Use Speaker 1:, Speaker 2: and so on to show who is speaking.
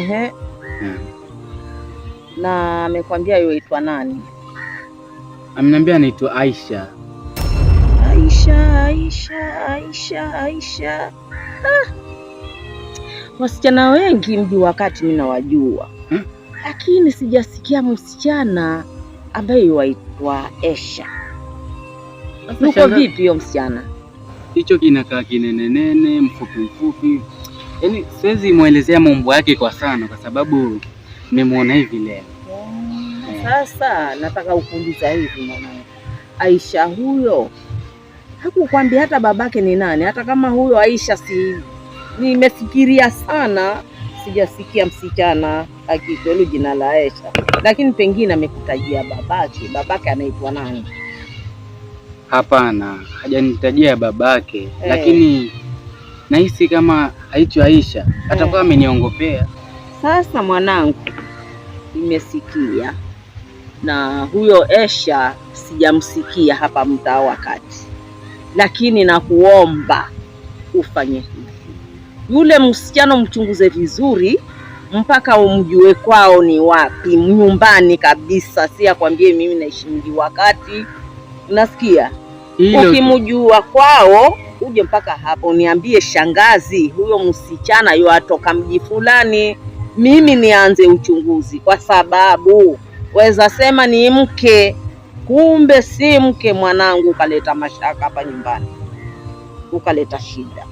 Speaker 1: Ehe. Na amekwambia yuaitwa nani?
Speaker 2: Ameniambia anaitwa Aisha.
Speaker 1: Aisha. Wasichana wengi mji wakati mimi nawajua. Lakini sijasikia msichana ambaye yuaitwa Aisha. Yuko vipi huyo msichana?
Speaker 2: Hicho kinakaa kinenenene, mfupi. Yaani siwezi muelezea mambo yake kwa sana kwa sababu nimemuona hivi leo.
Speaker 1: Sasa nataka ukuuliza hivi mwanangu. Aisha huyo hakukwambia hata babake ni nani? Hata kama huyo Aisha nimefikiria sana, sijasikia msichana akitwelu jina la Aisha. Lakini pengine amekutajia babake anaitwa nani?
Speaker 2: Hapana, hajanitajia babake, lakini nahisi kama haitwi Aisha, atakuwa ameniongopea.
Speaker 1: Sasa mwanangu, nimesikia na huyo Aisha sijamsikia hapa mtaa wakati, lakini nakuomba ufanye hivi. Yule msichana mchunguze vizuri mpaka umjue kwao ni wapi, nyumbani kabisa, si akwambie mimi naishi mji wakati. Unasikia? Ukimjua kwao uje mpaka hapo niambie, shangazi, huyo msichana yuatoka mji fulani, mimi nianze uchunguzi, kwa sababu weza sema ni mke, kumbe si mke mwanangu, ukaleta mashaka hapa nyumbani, ukaleta shida.